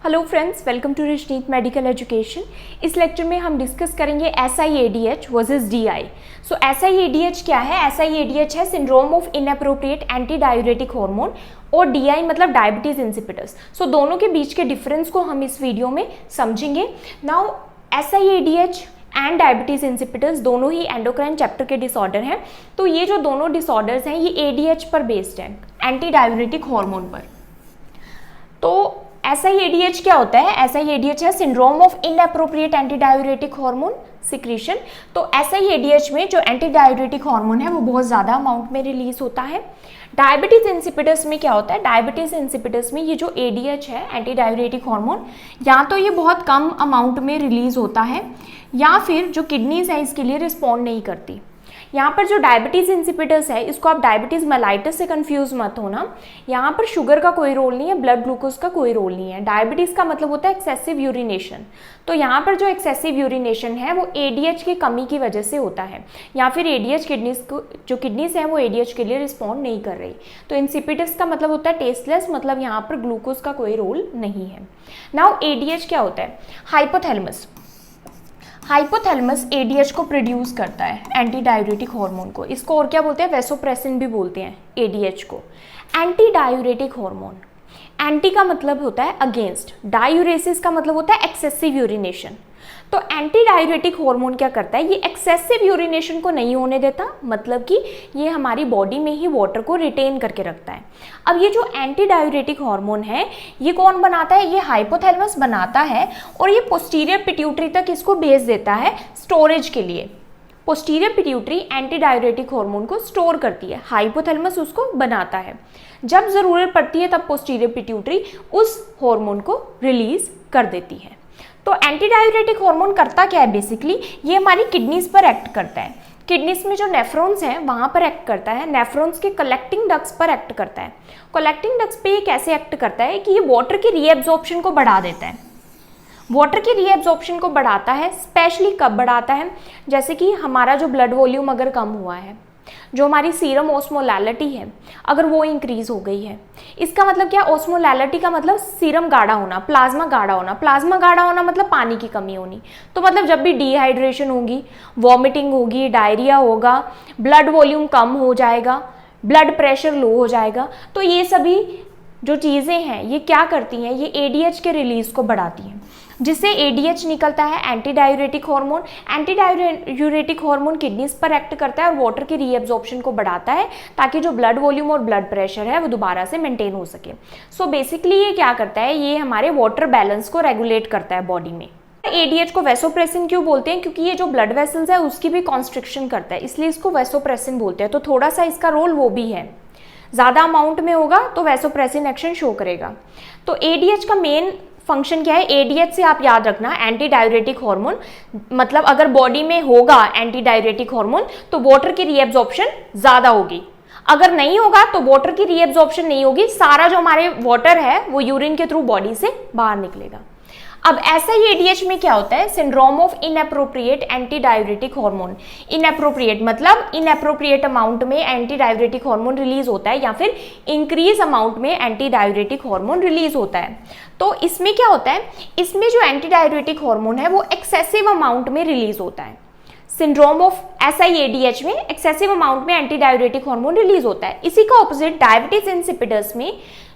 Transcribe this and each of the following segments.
Hello friends, welcome to Rajneet medical education. इस lecture में हम डिस्कस करेंगे SIADH versus DI। So SIADH क्या है? SIADH है syndrome of inappropriate anti diuretic hormone और DI मतलब डायबिटीज इंसिपिडस। सो दोनों के बीच के डिफरेंस को हम इस वीडियो में समझेंगे। Now SIADH and diabetes insipidus दोनों ही एंडोक्राइन चैप्टर के डिसऑर्डर हैं। तो ये जो दोनों डिसऑर्डर्स हैं ये ADH पर बेस्ड है, एंटी डायूरेटिक हार्मोन पर। तो SIADH क्या होता है? SIADH है syndrome of inappropriate anti diuretic hormone secretion. तो SIADH में जो एंटी डायूरेटिक हार्मोन है वो बहुत ज़्यादा अमाउंट में रिलीज होता है। डायबिटीज इंसिपिडस में क्या होता है? डायबिटीज इंसिपिडस में ये जो ADH है एंटी डायूरेटिक हार्मोन, या तो ये बहुत कम अमाउंट में रिलीज होता है या फिर जो किडनीज है इसके लिए रिस्पॉन्ड नहीं करती। यहाँ पर जो डायबिटीज़ इंसिपिडस है इसको आप डायबिटीज़ मेलाइटस से कंफ्यूज मत होना। यहाँ पर शुगर का कोई रोल नहीं है, ब्लड ग्लूकोज का कोई रोल नहीं है। डायबिटीज़ का मतलब होता है एक्सेसिव यूरिनेशन। तो यहाँ पर जो एक्सेसिव यूरिनेशन है वो ADH की कमी की वजह से होता है, या फिर ADH किडनीज हैं वो ADH के लिए रिस्पॉन्ड नहीं कर रही। तो इंसिपिडस का मतलब होता है टेस्टलेस, मतलब यहाँ पर ग्लूकोज का कोई रोल नहीं है। नाउ ADH क्या होता है? हाइपोथैलेमस ADH को प्रोड्यूस करता है, एंटी डायूरेटिक हार्मोन को। इसको और क्या बोलते हैं? वैसोप्रेसिन भी बोलते हैं ADH को। एंटी डायूरेटिक हार्मोन, एंटी का मतलब होता है अगेंस्ट, डायूरेसिस का मतलब होता है एक्सेसिव यूरिनेशन। तो एंटी डायूरेटिक हार्मोन क्या करता है? ये एक्सेसिव यूरिनेशन को नहीं होने देता, मतलब कि ये हमारी बॉडी में ही वाटर को रिटेन करके रखता है। अब ये जो एंटी डायूरेटिक हार्मोन है ये कौन बनाता है? ये हाइपोथैलेमस बनाता है और ये पोस्टीरियर पिट्यूटरी तक इसको भेज देता है स्टोरेज के लिए। Posterior pituitary anti diuretic hormone को स्टोर करती है, हाइपोथैलेमस उसको बनाता है। जब ज़रूरत पड़ती है तब पोस्टीरियर पिट्यूटरी उस हार्मोन को रिलीज कर देती है। तो एंटी डायूरेटिक हार्मोन करता क्या है? बेसिकली ये हमारी किडनीज पर एक्ट करता है। किडनीज में जो नेफ्रॉन्स हैं वहाँ पर एक्ट करता है, नेफ्रॉन्स के कलेक्टिंग डक्ट्स पर एक्ट करता है। कलेक्टिंग डक्ट्स पे ये कैसे एक्ट करता है कि ये वाटर की रीएब्जॉर्प्शन को बढ़ा देता है। वाटर की रीएब्जॉर्प्शन को बढ़ाता है, स्पेशली कब बढ़ाता है? जैसे कि हमारा जो ब्लड वॉल्यूम अगर कम हुआ है, जो हमारी सीरम ऑस्मोलैलिटी है अगर वो इंक्रीज हो गई है। इसका मतलब क्या? ऑस्मोलैलिटी का मतलब सीरम गाढ़ा होना, प्लाज्मा गाढ़ा होना। प्लाज्मा गाढ़ा होना मतलब पानी की कमी होनी। तो मतलब जब भी डिहाइड्रेशन होगी, वॉमिटिंग होगी, डायरिया होगा, ब्लड वॉल्यूम कम हो जाएगा, ब्लड प्रेशर लो हो जाएगा। तो ये सभी जो चीज़ें हैं ये क्या करती हैं? ये ADH के रिलीज को बढ़ाती हैं, जिससे ADH निकलता है anti diuretic hormone. Anti diuretic hormone kidneys पर एक्ट करता है और वाटर की रीएब्जॉर्प्शन को बढ़ाता है ताकि जो ब्लड वॉल्यूम और ब्लड प्रेशर है वो दोबारा से मेंटेन हो सके। सो बेसिकली ये क्या करता है? ये हमारे वाटर बैलेंस को रेगुलेट करता है बॉडी में। ADH को वैसोप्रेसिन क्यों बोलते हैं? क्योंकि ये जो ब्लड वेसल्स है उसकी भी कॉन्स्ट्रिक्शन करता है, इसलिए इसको वैसोप्रेसिन बोलते हैं। तो थोड़ा सा इसका रोल वो भी है, ज़्यादा अमाउंट में होगा तो वैसोप्रेसिन एक्शन शो करेगा। तो ADH का मेन फंक्शन क्या है? ADH से आप याद रखना एंटी डायूरेटिक हार्मोन, मतलब अगर बॉडी में होगा एंटी डायूरेटिक हार्मोन तो वाटर की रीएब्जॉर्प्शन ज़्यादा होगी। अगर नहीं होगा तो वाटर की रीएब्जॉर्प्शन नहीं होगी, सारा जो हमारे वाटर है वो यूरिन के थ्रू बॉडी से बाहर निकलेगा। अब SIADH में क्या होता है? Syndrome of inappropriate anti diuretic hormone. Inappropriate मतलब इनएप्रोप्रिएट अमाउंट में एंटी डायूरेटिक हार्मोन रिलीज होता है या फिर इंक्रीज अमाउंट में एंटी डायूरेटिक हार्मोन रिलीज होता है। तो इसमें क्या होता है? इसमें जो एंटी डायूरेटिक हार्मोन है वो एक्सेसिव अमाउंट में रिलीज होता है। सिंड्रोम ऑफ SIADH में एक्सेसिव अमाउंट में एंटी डायूरेटिक हार्मोन रिलीज होता है। इसी का ऑपोजिट डायबिटीज इंसिपिडस में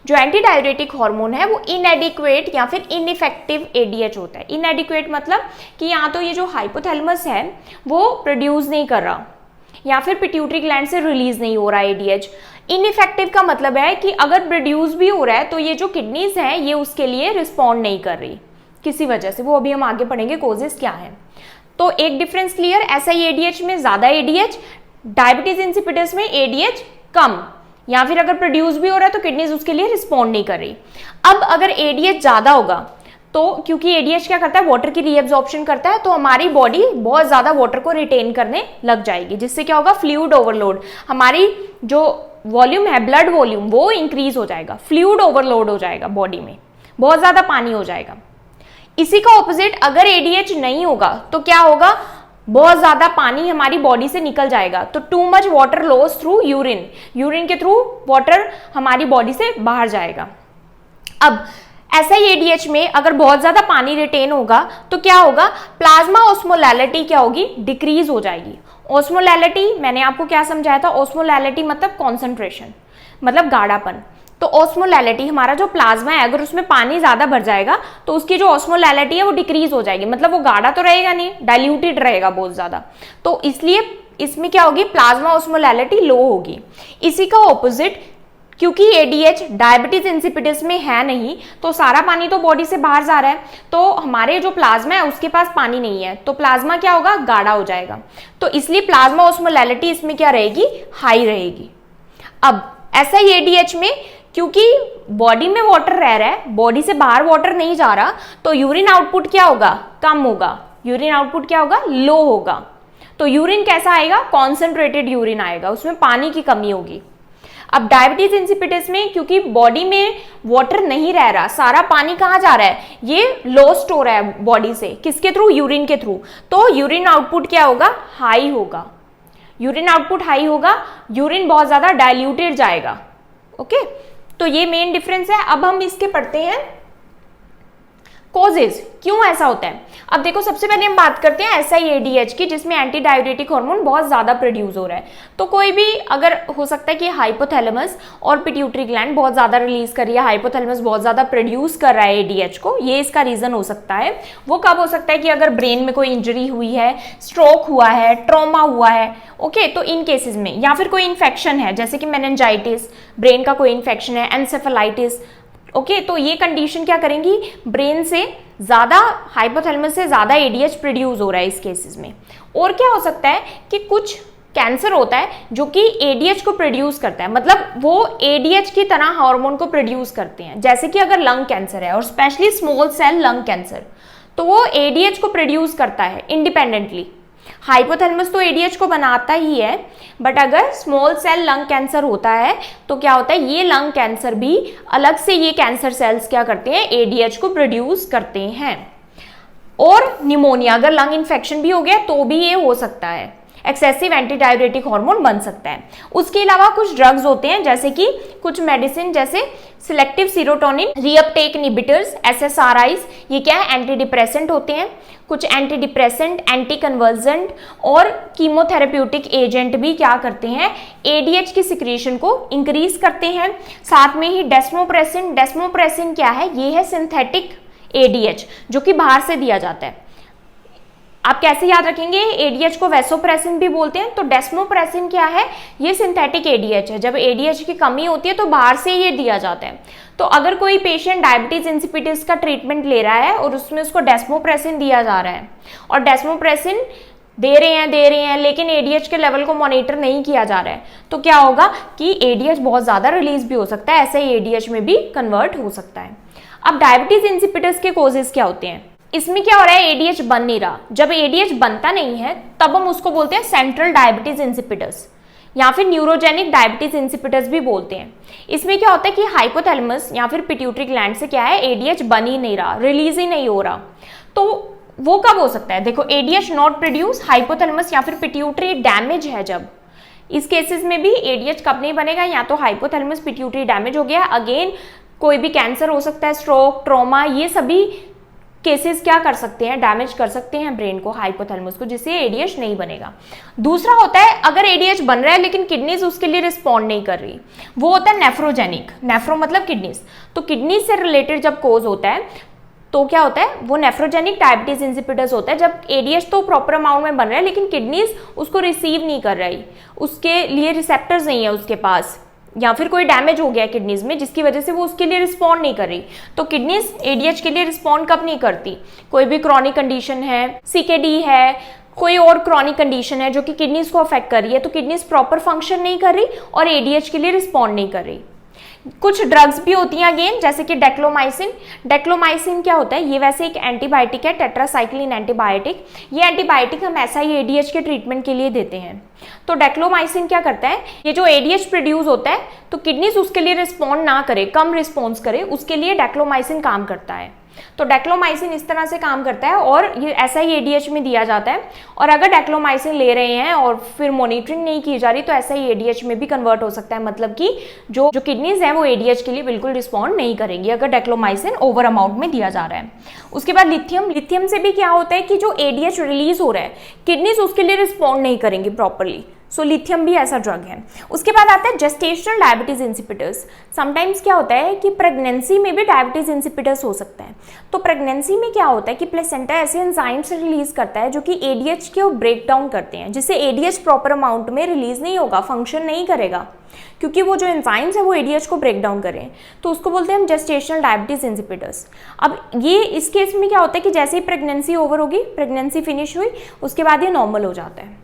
जो एंटी डायूरेटिक हार्मोन है वो इनएडिक्वेट या फिर इनइफेक्टिव ADH होता है। इनएडिक्वेट मतलब कि या तो ये जो हाइपोथैलेमस है वो प्रोड्यूस नहीं कर रहा या फिर पिट्यूटरी ग्लैंड से रिलीज नहीं हो रहा ADH। इनइफेक्टिव का मतलब है कि अगर प्रोड्यूस भी हो रहा है तो ये जो किडनीज हैं ये उसके लिए रिस्पॉन्ड नहीं कर रही किसी वजह से। वो अभी हम आगे पढ़ेंगे कोजेस क्या है। तो एक डिफरेंस क्लियर, SIADH में ज़्यादा ADH, डायबिटीज इंसिपिडस में ADH कम, या फिर अगर प्रोड्यूस भी हो रहा है तो किडनीज उसके लिए रिस्पॉन्ड नहीं कर रही। अब अगर ADH ज़्यादा होगा तो क्योंकि ADH क्या करता है? वाटर की रीएब्जॉर्प्शन करता है, तो हमारी बॉडी बहुत ज़्यादा वाटर को रिटेन करने लग जाएगी, जिससे क्या होगा? फ्लूइड ओवरलोड, हमारी जो वॉल्यूम है ब्लड वॉल्यूम वो इंक्रीज हो जाएगा, फ्लूइड ओवरलोड हो जाएगा, बॉडी में बहुत ज़्यादा पानी हो जाएगा। इसी का ऑपोजिट अगर ADH नहीं होगा तो क्या होगा? बहुत ज्यादा पानी हमारी बॉडी से निकल जाएगा। तो too much water loss through urine, urine के थ्रू वाटर हमारी बॉडी से बाहर जाएगा। अब ऐसा ही एडीएच में अगर बहुत ज्यादा पानी रिटेन होगा तो क्या होगा, प्लाज्मा ऑस्मोलैलिटी क्या होगी, डिक्रीज हो जाएगी। ऑस्मोलैलिटी मैंने आपको क्या समझाया था, ऑस्मोलैलिटी मतलब कॉन्सेंट्रेशन, मतलब गाढ़ापन। तो ऑस्मोलैलिटी हमारा जो प्लाज्मा है, अगर उसमें पानी ज्यादा भर जाएगा तो उसकी जो ऑस्मोलैलिटी है वो डिक्रीज हो जाएगी, मतलब वो गाढ़ा तो रहेगा नहीं, डाइल्यूटेड रहेगा बहुत ज्यादा। तो इसलिए इसमें क्या होगी, प्लाज्मा ऑस्मोलैलिटी लो होगी। इसी का ऑपोजिट, क्योंकि एडीएच डायबिटीज इंसिपिडिस में है नहीं, तो सारा पानी तो बॉडी से बाहर जा रहा है, तो हमारे जो प्लाज्मा है उसके पास पानी नहीं है, तो प्लाज्मा क्या होगा, गाढ़ा हो जाएगा। तो इसलिए प्लाज्मा ऑस्मोलैलिटी इसमें क्या रहेगी, हाई रहेगी। अब ऐसा ही एडीएच में, क्योंकि बॉडी में वाटर रह रहा है, बॉडी से बाहर वाटर नहीं जा रहा, तो यूरिन आउटपुट क्या होगा, कम होगा। यूरिन आउटपुट क्या होगा, लो होगा। तो यूरिन कैसा आएगा, कॉन्सेंट्रेटेड यूरिन आएगा, उसमें पानी की कमी होगी। अब डायबिटीज इंसिपिडिस में क्योंकि बॉडी में वाटर नहीं रह रहा, सारा पानी कहाँ जा रहा है, ये लॉस्ट हो रहा है बॉडी से, किसके थ्रू, यूरिन के थ्रू। तो यूरिन आउटपुट क्या होगा, हाई होगा। यूरिन आउटपुट हाई होगा, यूरिन बहुत ज्यादा डाइल्यूटेड जाएगा। ओके, तो ये मेन डिफरेंस है। अब हम इसके पढ़ते हैं कॉजेज, क्यों ऐसा होता है। अब देखो, सबसे पहले हम बात करते हैं SIADH की, जिसमें एंटी डाययूरेटिक हार्मोन बहुत ज्यादा प्रोड्यूस हो रहा है। तो कोई भी, अगर हो सकता है कि हाइपोथैलेमस और पिट्यूटरी ग्लैंड बहुत ज्यादा रिलीज कर रही है, हाइपोथैलेमस बहुत ज्यादा प्रोड्यूस कर रहा है ADH को, ये इसका रीजन हो सकता है। वो कब हो सकता है कि अगर ब्रेन में कोई इंजरी हुई है, स्ट्रोक हुआ है, ट्रॉमा हुआ है, ओके, तो इन केसेस में, या फिर कोई इन्फेक्शन है जैसे कि मेनिंजाइटिस, ब्रेन का कोई इन्फेक्शन है, एंसेफेलाइटिस, ओके, तो ये कंडीशन क्या करेंगी, ब्रेन से ज्यादा, हाइपोथैलेमस से ज्यादा ADH प्रोड्यूस हो रहा है इस केसेस में। और क्या हो सकता है कि कुछ कैंसर होता है जो कि ADH को प्रोड्यूस करता है, मतलब वो ADH की तरह हार्मोन को प्रोड्यूस करते हैं। जैसे कि अगर लंग कैंसर है, और specially small cell lung cancer, तो वो ADH को प्रोड्यूस करता है इंडिपेंडेंटली। हाइपोथैलेमस तो ADH को बनाता ही है, बट अगर स्मॉल सेल लंग कैंसर होता है तो क्या होता है, ये लंग कैंसर भी अलग से, ये कैंसर सेल्स क्या करते हैं, ADH को प्रोड्यूस करते हैं। और निमोनिया, अगर लंग इन्फेक्शन भी हो गया तो भी ये हो सकता है, एक्सेसिव एंटी डाययूरेटिक हार्मोन बन सकता है। उसके अलावा कुछ ड्रग्स होते हैं, जैसे कि कुछ मेडिसिन, जैसे selective serotonin reuptake inhibitors, SSRIs, ये क्या है, एंटी डिप्रेसेंट होते हैं। कुछ एंटी डिप्रेसेंट, एंटी कन्वर्जेंट और कीमोथेरेप्यूटिक एजेंट भी क्या करते हैं, ADH की सिक्रीशन को इंक्रीज करते हैं। साथ में ही डेस्मोप्रेसिन, डेस्मोप्रेसिन क्या है, ये है सिंथेटिक ADH जो कि बाहर से दिया जाता है। आप कैसे याद रखेंगे, ADH को वैसोप्रेसिन भी बोलते हैं, तो डेस्मोप्रेसिन क्या है, ये सिंथेटिक ADH है। जब ADH की कमी होती है तो बाहर से ये दिया जाता है। तो अगर कोई पेशेंट डायबिटीज इंसिपिडिस का ट्रीटमेंट ले रहा है और उसमें उसको डेस्मोप्रेसिन दिया जा रहा है, और डेस्मोप्रेसिन दे रहे हैं लेकिन ADH के लेवल को मॉनिटर नहीं किया जा रहा है, तो क्या होगा कि ADH बहुत ज्यादा रिलीज भी हो सकता है, ऐसे ही ADH में भी कन्वर्ट हो सकता है। अब डायबिटीज इंसिपिडिस के कॉजेज क्या होते हैं, इसमें क्या हो रहा है, ADH बन नहीं रहा। जब ADH बनता नहीं है तब हम उसको बोलते हैं सेंट्रल डायबिटीज इंसिपिडस, या फिर न्यूरोजेनिक डायबिटीज इंसिपिडस भी बोलते हैं। इसमें क्या होता है कि हाइपोथैलेमस या फिर पिट्यूटरी ग्लैंड से क्या है, ADH बन ही नहीं रहा, रिलीज ही नहीं हो रहा। तो वो कब हो सकता है, देखो, ADH नॉट प्रोड्यूस, हाइपोथैलेमस या फिर पिट्यूटरी डैमेज है जब, इस केसेस में भी ADH कब नहीं बनेगा, या तो हाइपोथैलेमस पिट्यूटरी डैमेज हो गया, अगेन कोई भी कैंसर हो सकता है, स्ट्रोक, ट्रॉमा, ये सभी केसेस क्या कर सकते हैं, डैमेज कर सकते हैं ब्रेन को, हाइपोथैलेमस को, जिससे ADH नहीं बनेगा। दूसरा होता है अगर ADH बन रहा है लेकिन किडनीज उसके लिए रिस्पॉन्ड नहीं कर रही, वो होता है नेफ्रोजेनिक, नेफ्रो मतलब किडनीज। तो किडनीज से रिलेटेड जब कोज होता है तो क्या होता है, वो नेफ्रोजेनिक डायबिटीज इंसिपिडस होता है, जब ADH तो प्रॉपर अमाउंट में बन रहा है लेकिन किडनीज उसको रिसीव नहीं कर रही, उसके लिए रिसेप्टर्स नहीं है उसके पास, या फिर कोई डैमेज हो गया किडनीज में जिसकी वजह से वो उसके लिए रिस्पॉन्ड नहीं कर रही। तो किडनीज ADH के लिए रिस्पॉन्ड कब नहीं करती, कोई भी क्रॉनिक कंडीशन है, CKD है, कोई और क्रॉनिक कंडीशन है जो कि किडनीज को अफेक्ट कर रही है, तो किडनीज प्रॉपर फंक्शन नहीं कर रही और ADH के लिए रिस्पॉन्ड नहीं कर रही। कुछ ड्रग्स भी होती हैं अगेन, जैसे कि डेक्लोमाइसिन। डेक्लोमाइसिन क्या होता है, ये वैसे एक एंटीबायोटिक है, टेट्रासाइक्लिन एंटीबायोटिक। ये एंटीबायोटिक हम SIADH के ट्रीटमेंट के लिए देते हैं। तो डेक्लोमाइसिन क्या करता है, ये जो ADH प्रोड्यूस होता है तो किडनीज उसके लिए रिस्पॉन्ड ना करे, कम रिस्पॉन्स करे, उसके लिए डेक्लोमाइसिन काम करता है। तो डेक्लोमाइसिन इस तरह से काम करता है और ये ऐसा ही एडीएच में दिया जाता है। और अगर डेक्लोमाइसिन ले रहे हैं और फिर मॉनिटरिंग नहीं की जा रही तो ऐसा ही एडीएच में भी कन्वर्ट हो सकता है, मतलब कि जो किडनीज हैं वो एडीएच के लिए बिल्कुल रिस्पॉन्ड नहीं करेंगी अगर डेक्लोमाइसिन ओवर अमाउंट में दिया जा रहा है। उसके बाद लिथियम से भी क्या होता है कि जो एडीएच रिलीज हो रहा है किडनीज उसके लिए रिस्पॉन्ड नहीं करेंगी प्रॉपरली, सो लिथियम भी ऐसा ड्रग है। उसके बाद आता है जेस्टेशनल डायबिटीज इंसिपिटस। समटाइम्स क्या होता है कि प्रेगनेंसी में भी डायबिटीज इंसिपिटस हो सकता है। तो प्रेगनेंसी में क्या होता है कि प्लेसेंटा ऐसे एंजाइम्स रिलीज करता है जो कि एडीएच के ब्रेक डाउन करते हैं, जिससे एडीएच प्रॉपर अमाउंट में रिलीज नहीं होगा, फंक्शन नहीं करेगा, क्योंकि वो जो एंजाइम्स है वो एडीएच को ब्रेक डाउन करें, तो उसको बोलते हैं हम जेस्टेशनल डायबिटीज इंसिपिटस। अब ये इस केस में क्या होता है कि जैसे ही प्रेगनेंसी ओवर होगी, प्रेगनेंसी फिनिश हुई, उसके बाद ये नॉर्मल हो जाता है।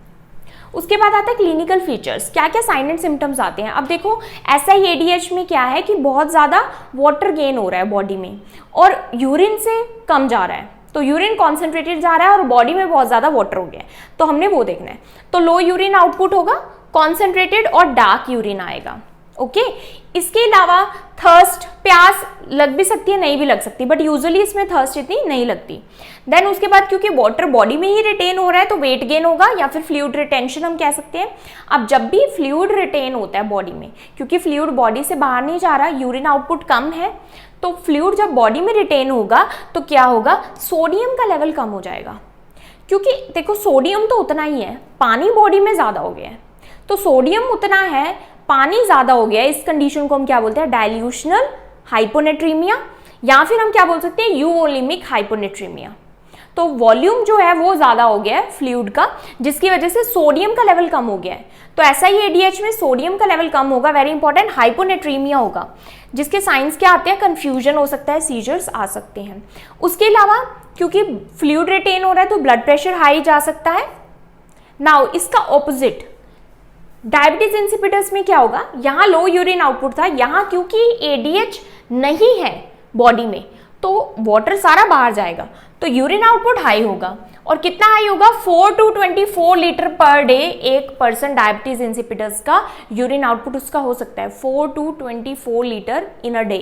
उसके बाद आता है क्लिनिकल फीचर्स, क्या क्या साइन एंड सिम्टम्स आते हैं। अब देखो ऐसा ही एडीएच में क्या है कि बहुत ज़्यादा वाटर गेन हो रहा है बॉडी में और यूरिन से कम जा रहा है, तो यूरिन कॉन्सेंट्रेटेड जा रहा है और बॉडी में बहुत ज़्यादा वाटर हो गया है, तो हमने वो देखना है। तो लो यूरिन आउटपुट होगा, कॉन्सेंट्रेटेड और डार्क यूरिन आएगा। ओके इसके अलावा थर्स्ट, प्यास लग भी सकती है, नहीं भी लग सकती, बट यूजुअली इसमें थर्स्ट इतनी नहीं लगती। देन उसके बाद क्योंकि वाटर बॉडी में ही रिटेन हो रहा है तो वेट गेन होगा या फिर फ्लूइड रिटेंशन हम कह सकते हैं। अब जब भी फ्लूइड रिटेन होता है बॉडी में, क्योंकि फ्लूइड बॉडी से बाहर नहीं जा रहा, यूरिन आउटपुट कम है, तो फ्लूइड जब बॉडी में रिटेन होगा तो क्या होगा, सोडियम का लेवल कम हो जाएगा। क्योंकि देखो सोडियम तो उतना ही है, पानी बॉडी में ज़्यादा हो गया है, तो सोडियम उतना है, पानी ज़्यादा हो गया है, इस कंडीशन को हम क्या बोलते हैं, डाइल्यूशनल हाइपोनेट्रीमिया, या फिर हम क्या बोल सकते हैं, यूओलिमिक हाइपोनेट्रीमिया। तो वॉल्यूम जो है वो ज़्यादा हो गया है फ्लूइड का, जिसकी वजह से सोडियम का लेवल कम हो गया है। तो ऐसा ही एडीएच में सोडियम का लेवल कम होगा, वेरी इंपॉर्टेंट, हाइपोनेट्रीमिया होगा, जिसके साइंस क्या आते हैं, कंफ्यूजन हो सकता है, सीजर्स आ सकते हैं। उसके अलावा क्योंकि फ्लूइड रिटेन हो रहा है तो ब्लड प्रेशर हाई जा सकता है। नाउ इसका ऑपोजिट डायबिटीज इंसिपिटस में क्या होगा, यहाँ लो यूरिन आउटपुट था, यहाँ क्योंकि एडीएच नहीं है बॉडी में तो वाटर सारा बाहर जाएगा, तो यूरिन आउटपुट हाई होगा। और कितना हाई होगा, 4 to 24 लीटर पर डे एक पर्सन डायबिटीज इंसिपिटस का यूरिन आउटपुट उसका हो सकता है, 4 to 24 litre in a day.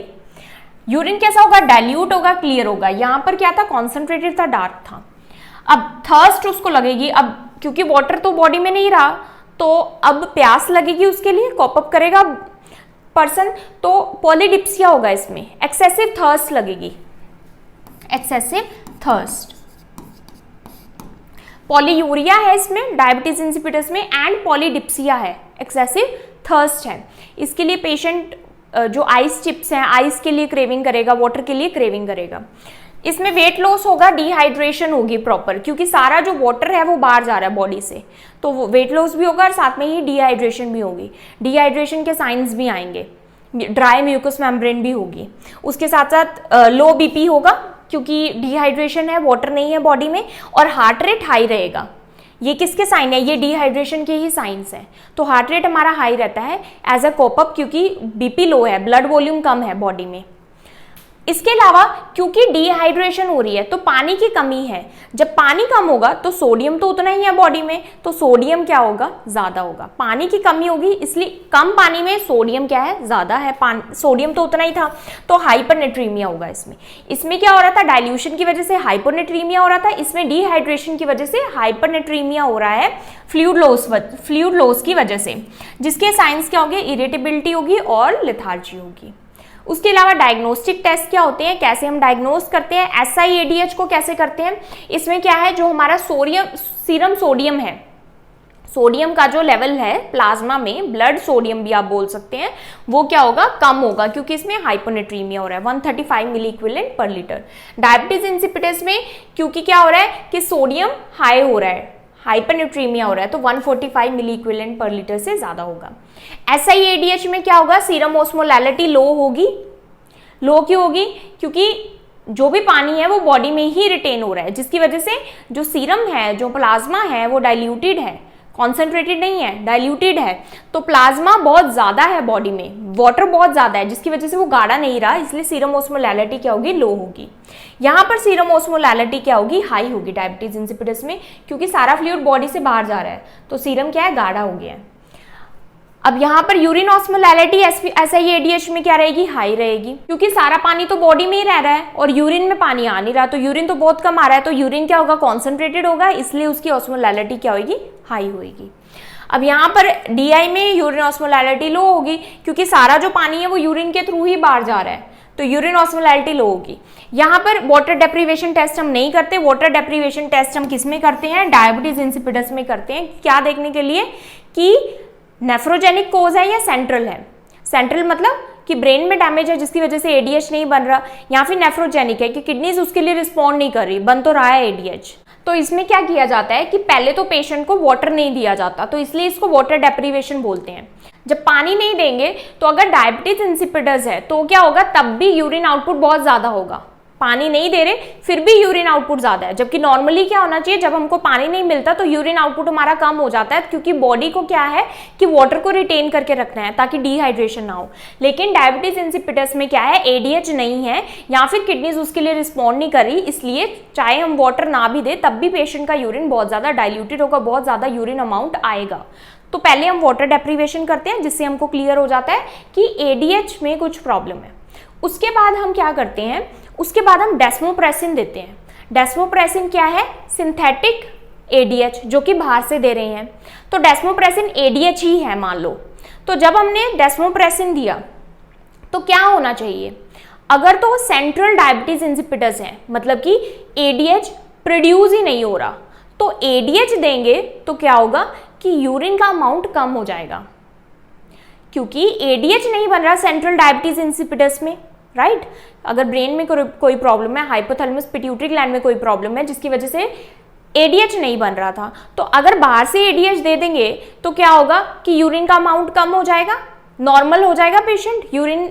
Urine कैसा होगा, डाइल्यूट होगा, क्लियर होगा। यहाँ पर क्या था, कॉन्सेंट्रेटेड था, डार्क था। अब थर्स्ट उसको लगेगी, अब क्योंकि वाटर तो बॉडी में नहीं रहा तो अब प्यास लगेगी, उसके लिए कॉप अप करेगा पर्सन, तो पॉलीडिप्सिया होगा, इसमें एक्सेसिव थर्स्ट लगेगी, एक्सेसिव थर्स्ट। पॉलीयूरिया है इसमें डायबिटीज इंसिपिटस में, एंड पॉलीडिप्सिया है, एक्सेसिव थर्स्ट है। इसके लिए पेशेंट जो आइस चिप्स हैं, आइस के लिए क्रेविंग करेगा, वाटर के लिए क्रेविंग करेगा। इसमें वेट लॉस होगा, डिहाइड्रेशन होगी प्रॉपर, क्योंकि सारा जो वाटर है वो बाहर जा रहा है बॉडी से, तो वो वेट लॉस भी होगा और साथ में ही डिहाइड्रेशन भी होगी। डिहाइड्रेशन के साइंस भी आएंगे, ड्राई म्यूकस मेम्ब्रेन भी होगी। उसके साथ साथ लो बीपी होगा, क्योंकि डिहाइड्रेशन है, वाटर नहीं है बॉडी में, और हार्ट रेट हाई रहेगा। ये किसके साइन है, ये डिहाइड्रेशन के ही साइंस हैं। तो हार्ट रेट हमारा हाई रहता है एज अ कॉप अप, क्योंकि बीपी लो है, ब्लड वॉल्यूम कम है बॉडी में। इसके अलावा क्योंकि डिहाइड्रेशन हो रही है तो पानी की कमी है, जब पानी कम होगा तो सोडियम तो उतना ही है बॉडी में, तो सोडियम क्या होगा, ज़्यादा होगा। पानी की कमी होगी, इसलिए कम पानी में सोडियम क्या है, ज़्यादा है, सोडियम तो उतना ही था, तो हाइपरनेट्रीमिया होगा इसमें। इसमें क्या हो रहा था, डाइल्यूशन की वजह से हाइपोनेट्रीमिया हो रहा था, इसमें डिहाइड्रेशन की वजह से हाइपरनेट्रीमिया हो रहा है, फ्लूइड लॉस की वजह से, जिसके साइंस क्या होंगे, इरिटेबिलिटी होगी और लेथार्जी होगी। उसके अलावा डायग्नोस्टिक टेस्ट क्या होते हैं, कैसे हम डायग्नोस करते हैं, SIADH को कैसे करते हैं। इसमें क्या है, जो हमारा सीरम सोडियम है, सोडियम का जो लेवल है प्लाज्मा में, ब्लड सोडियम भी आप बोल सकते हैं, वो क्या होगा, कम होगा, क्योंकि इसमें हाइपोनेट्रीमिया हो रहा है, 135 milliequivalent per litre. Diabetes insipidus में क्योंकि क्या हो रहा है कि सोडियम हाई हो रहा है, हाइपरनेट्रीमिया हो रहा है, तो 145 मिली इक्विवेलेंट पर लीटर से ज़्यादा होगा। SIADH में क्या होगा, सीरम ऑस्मोलैलिटी लो होगी। लो क्यों होगी, क्योंकि जो भी पानी है वो बॉडी में ही रिटेन हो रहा है, जिसकी वजह से जो सीरम है, जो प्लाज्मा है, वो डाइल्यूटेड है, कॉन्सेंट्रेटेड नहीं है, डाइल्यूटेड है। तो प्लाज्मा बहुत ज़्यादा है बॉडी में, वाटर बहुत ज़्यादा है, जिसकी वजह से वो गाढ़ा नहीं रहा, इसलिए सीरम ऑस्मोलैलिटी क्या होगी, लो होगी। यहाँ पर सीरम ऑस्मोलैलिटी क्या होगी, हाई होगी डायबिटीज इंसिपिटस में, क्योंकि सारा फ्लूइड बॉडी से बाहर जा रहा है, तो सीरम क्या है, गाढ़ा हो गया है। अब यहाँ पर यूरिन ऑस्मोलैलिटी SiADH में क्या रहेगी, हाई रहेगी, क्योंकि सारा पानी तो बॉडी में ही रह रहा है और यूरिन में पानी आ नहीं रहा, तो यूरिन तो बहुत कम आ रहा है, तो यूरिन क्या होगा, कॉन्सेंट्रेटेड होगा, इसलिए उसकी ऑस्मोलैलिटी क्या होगी, हाई होगी। अब यहाँ पर DI में यूरिन ऑस्मोलैलिटी लो होगी, क्योंकि सारा जो पानी है वो यूरिन के थ्रू ही बाहर जा रहा है, तो यूरिन ऑस्मोलैलिटी लो होगी। यहाँ पर वाटर डेप्रीवेशन टेस्ट हम नहीं करते, वाटर डेप्रीवेशन टेस्ट हम किस में करते हैं, डायबिटीज इंसिपिडस में करते हैं। क्या देखने के लिए कि नेफ्रोजेनिक कोज है या सेंट्रल है। सेंट्रल मतलब कि ब्रेन में डैमेज है जिसकी वजह से ADH नहीं बन रहा, या फिर नेफ्रोजेनिक है कि किडनीज उसके लिए रिस्पॉन्ड नहीं कर रही, बन तो रहा है ADH। तो इसमें क्या किया जाता है कि पहले तो पेशेंट को वाटर नहीं दिया जाता, तो इसलिए इसको वाटर डेप्रीवेशन बोलते हैं। जब पानी नहीं देंगे तो अगर डायबिटीज इंसिपिडस है तो क्या होगा, तब भी यूरिन आउटपुट बहुत ज्यादा होगा। पानी नहीं दे रहे फिर भी यूरिन आउटपुट ज्यादा है, जबकि नॉर्मली क्या होना चाहिए, जब हमको पानी नहीं मिलता तो यूरिन आउटपुट हमारा कम हो जाता है, क्योंकि बॉडी को क्या है कि वाटर को रिटेन करके रखना है ताकि डिहाइड्रेशन ना हो। लेकिन डायबिटीज इंसिपिडस में क्या है, ADH नहीं है या फिर किडनीज उसके लिए रिस्पॉन्ड नहीं कर रही, इसलिए चाहे हम वाटर ना भी दे तब भी पेशेंट का यूरिन बहुत ज्यादा डाइल्यूटेड होगा, बहुत ज्यादा यूरिन अमाउंट आएगा। तो पहले हम वाटर डेप्रीवेशन करते हैं जिससे हमको क्लियर हो जाता है कि ADH में कुछ प्रॉब्लम है। उसके बाद हम क्या करते हैं, उसके बाद हम डेस्मोप्रेसिन देते हैं। डेस्मोप्रेसिन क्या है, सिंथेटिक ADH जो कि बाहर से दे रहे हैं, तो डेस्मोप्रेसिन ADH ही है मान लो। तो जब हमने डेस्मोप्रेसिन दिया तो क्या होना चाहिए, अगर तो सेंट्रल डायबिटीज इंसिपिडस है, मतलब कि ADH प्रोड्यूस ही नहीं हो रहा, तो ADH देंगे तो क्या होगा कि यूरिन का अमाउंट कम हो जाएगा, क्योंकि ADH नहीं बन रहा सेंट्रल डायबिटीज इंसिपिडस में, राइट। अगर ब्रेन में कोई प्रॉब्लम है, हाइपोथैलेमस पिट्यूटरी ग्लैंड में कोई प्रॉब्लम है जिसकी वजह से ADH नहीं बन रहा था, तो अगर बाहर से ADH दे देंगे तो क्या होगा कि यूरिन का अमाउंट कम हो जाएगा, नॉर्मल हो जाएगा पेशेंट। यूरिन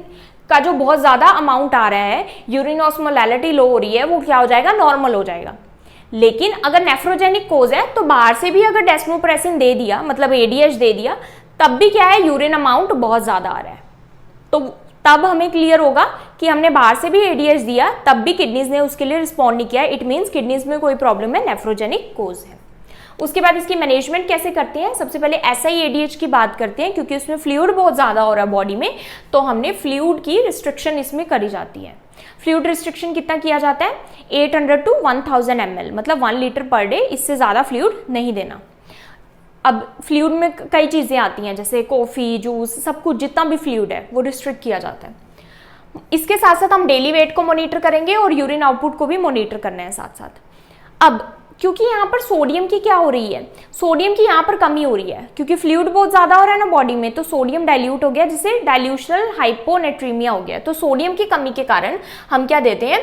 का जो बहुत ज्यादा अमाउंट आ रहा है, यूरिन ऑस्मोलैलिटी लो हो रही है, वो क्या हो जाएगा, नॉर्मल हो जाएगा। लेकिन अगर नेफ्रोजेनिक कोज है तो बाहर से भी अगर डेस्मोप्रेसिन दे दिया, मतलब ADH दे दिया, तब भी क्या है, यूरिन अमाउंट बहुत ज्यादा आ रहा है, तो तब हमें क्लियर होगा कि हमने बाहर से भी ADH दिया तब भी किडनीज ने उसके लिए रिस्पॉन्ड नहीं किया, इट मीन्स किडनीज में कोई प्रॉब्लम है, नेफ्रोजेनिक कोज है। उसके बाद इसकी मैनेजमेंट कैसे करते हैं, सबसे पहले SiADH की बात करते हैं, क्योंकि उसमें फ्लूइड बहुत ज्यादा हो रहा है बॉडी में, तो हमने फ्लूइड की रिस्ट्रिक्शन इसमें करी जाती है। फ्लूइड रिस्ट्रिक्शन कितना किया जाता है, 800 to 1000 ml, मतलब 1 लीटर पर डे, इससे ज्यादा फ्लूइड नहीं देना। अब फ्लूइड में कई चीजें आती हैं, जैसे कॉफी, जूस, सब कुछ जितना भी फ्लूइड है वो रिस्ट्रिक्ट किया जाता है। इसके साथ साथ हम डेली वेट को मॉनिटर करेंगे और यूरिन आउटपुट को भी मॉनिटर करना है साथ साथ। अब क्योंकि यहाँ पर सोडियम की क्या हो रही है, सोडियम की यहाँ पर कमी हो रही है, क्योंकि फ्लूइड बहुत ज्यादा हो रहा है ना बॉडी में, तो सोडियम डाइल्यूट हो गया, जिससे डाइल्यूशनल हाइपोनेट्रीमिया हो गया। तो सोडियम की कमी के कारण हम क्या देते हैं,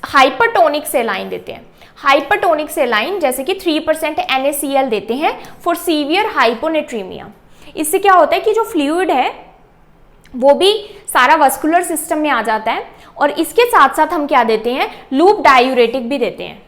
हाइपरटोनिक सेलाइन देते हैं। हाइपरटोनिक सेलाइन जैसे कि 3% NaCl देते हैं फॉर सीवियर हाइपोनेट्रीमिया। इससे क्या होता है कि जो फ्लूइड है वो भी सारा वस्कुलर सिस्टम में आ जाता है, और इसके साथ साथ हम क्या देते हैं, लूप डायूरेटिक भी देते हैं।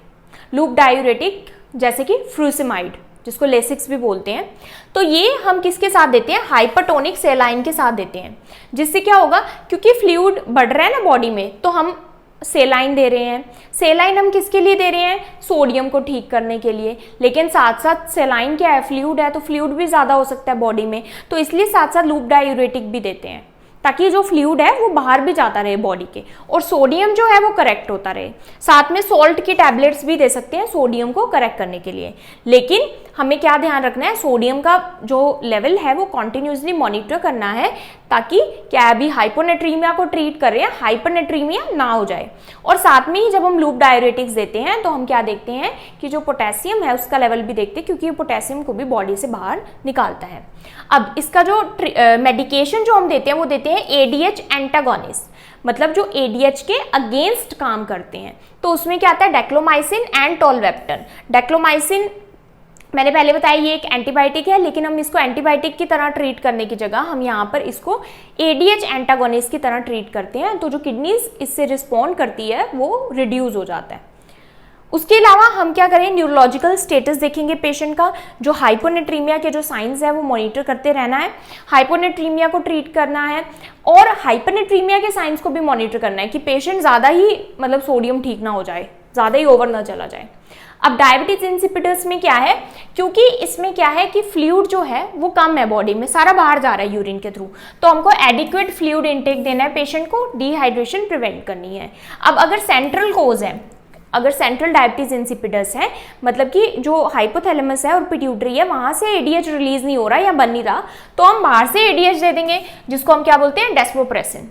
लूप डायूरेटिक जैसे कि फ्रूसिमाइड, जिसको लेसिक्स भी बोलते हैं, तो ये हम किसके साथ देते हैं, हाइपरटोनिक सेलाइन के साथ देते हैं। जिससे क्या होगा, क्योंकि फ्लूइड बढ़ रहा है ना बॉडी में, तो हम सेलाइन दे रहे हैं। सेलाइन हम किसके लिए दे रहे हैं, सोडियम को ठीक करने के लिए, लेकिन साथ साथ सेलाइन क्या है, फ्लूइड है, तो फ्लूइड भी ज्यादा हो सकता है बॉडी में, तो इसलिए साथ साथ लूप डायूरेटिक भी देते हैं, ताकि जो फ्लूइड है वो बाहर भी जाता रहे बॉडी के, और सोडियम जो है वो करेक्ट होता रहे। साथ में सॉल्ट की टैबलेट्स भी दे सकते हैं सोडियम को करेक्ट करने के लिए, लेकिन हमें क्या ध्यान रखना है, सोडियम का जो लेवल है वो कॉन्टिन्यूसली मॉनिटर करना है, ताकि क्या अभी हाइपोनेट्रीमिया को ट्रीट कर रहे हैं, हाइपरनेट्रीमिया ना हो जाए। और साथ में ही जब हम लूप डायूरेटिक्स देते हैं तो हम क्या देखते हैं कि जो पोटेशियम है उसका लेवल भी देखते हैं, क्योंकि ये पोटेशियम को भी बॉडी से बाहर निकालता है। अब इसका जो मेडिकेशन जो हम देते हैं वो देते हैं ADH एंटागोनिस्ट, मतलब जो ADH के अगेंस्ट काम करते हैं। तो उसमें क्या आता है, डेक्लोमाइसिन एंड टोल्वेप्टन। डेक्लोमाइसिन मैंने पहले बताया ये एक एंटीबायोटिक है, लेकिन हम इसको एंटीबायोटिक की तरह ट्रीट करने की जगह हम यहाँ पर इसको ADH एंटागोनिस्ट की तरह ट्रीट करते हैं, तो जो किडनीज इससे रिस्पॉन्ड करती है वो रिड्यूस हो जाता है। उसके अलावा हम क्या करें, न्यूरोलॉजिकल स्टेटस देखेंगे पेशेंट का, जो हाइपोनेट्रीमिया के जो साइंस है वो मॉनिटर करते रहना है, हाइपोनेट्रीमिया को ट्रीट करना है, और हाइपोनेट्रीमिया के साइंस को भी मॉनिटर करना है कि पेशेंट ज़्यादा ही मतलब सोडियम ठीक ना हो जाए, ज़्यादा ही ओवर ना चला जाए। अब डायबिटीज इंसिपिडस में क्या है, क्योंकि इसमें क्या है कि फ्लूइड जो है वो कम है बॉडी में, सारा बाहर जा रहा है यूरिन के थ्रू, तो हमको एडिक्वेट फ्लूइड इनटेक देना है पेशेंट को, डिहाइड्रेशन प्रिवेंट करनी है। अब अगर सेंट्रल कोज है, अगर सेंट्रल डायबिटीज इंसिपिडस है, मतलब कि जो हाइपोथैलेमस है और पिट्यूटरी है वहां से एडीएच रिलीज नहीं हो रहा या बन नहीं रहा, तो हम बाहर से एडीएच दे देंगे, जिसको हम क्या बोलते हैं, डेस्मोप्रेसिन।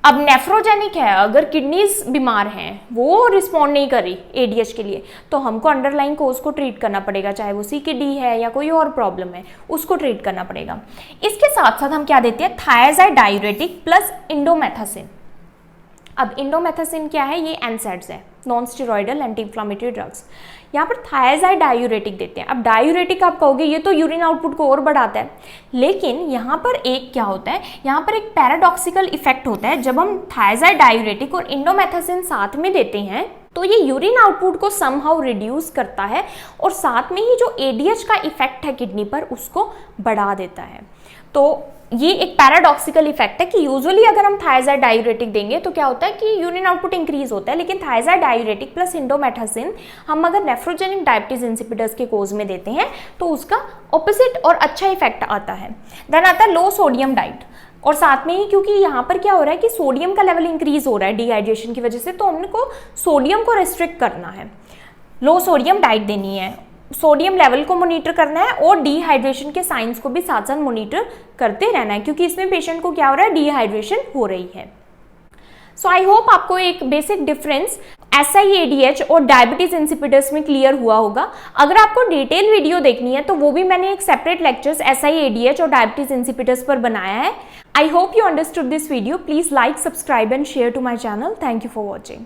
अब नेफ्रोजेनिक है, अगर किडनीज बीमार हैं, वो रिस्पॉन्ड नहीं कर रही एडीएच के लिए, तो हमको अंडरलाइन कोज को ट्रीट करना पड़ेगा, चाहे वो सीकेडी है या कोई और प्रॉब्लम है, उसको ट्रीट करना पड़ेगा। इसके साथ साथ हम क्या देते हैं, थायजाइड डायूरेटिक प्लस इंडोमेथासिन। अब इंडोमेथासिन क्या है, ये एनसैड्स है, non steroidal anti inflammatory drugs. यहाँ पर थायजाइड डायूरेटिक देते हैं। अब डायूरेटिक आप कहोगे ये तो यूरिन आउटपुट को और बढ़ाता है, लेकिन यहाँ पर एक क्या होता है, यहाँ पर एक पैराडॉक्सिकल इफेक्ट होता है। जब हम थायजाइड डायूरेटिक और इंडोमेथासिन साथ में देते हैं तो ये यूरिन आउटपुट को समहाउ रिड्यूस करता है और साथ में ही जो एडीएच का इफेक्ट है किडनी पर उसको बढ़ा देता है। तो ये एक पैराडॉक्सिकल इफेक्ट है कि यूजुअली अगर हम थायजाइड डायूरेटिक देंगे तो क्या होता है कि यूरिन आउटपुट इंक्रीज होता है, लेकिन थायजाइड डायूरेटिक प्लस इंडोमेथासिन हम अगर नेफ्रोजेनिक डायबिटीज इंसिपिडस के कोज में देते हैं तो उसका ऑपोजिट और अच्छा इफेक्ट आता है। देन आता है लो सोडियम डाइट, और साथ में ही क्योंकि यहाँ पर क्या हो रहा है कि सोडियम का लेवल इंक्रीज हो रहा है डिहाइड्रेशन की वजह से, तो हमको सोडियम को रेस्ट्रिक्ट करना है, लो सोडियम डाइट देनी है, सोडियम लेवल को मॉनिटर करना है और डिहाइड्रेशन के साइंस को भी साथ साथ मॉनिटर करते रहना है, क्योंकि इसमें पेशेंट को क्या हो रहा है, डिहाइड्रेशन हो रही है। सो आई होप आपको एक बेसिक डिफरेंस SIADH और डायबिटीज इंसिपिडस में क्लियर हुआ होगा। अगर आपको डिटेल वीडियो देखनी है तो वो भी मैंने एक सेपरेट लेक्चर्स SIADH और डायबिटीज इंसिपिडस पर बनाया है। I hope you understood this video. Please like, subscribe and share to my channel. Thank you for watching.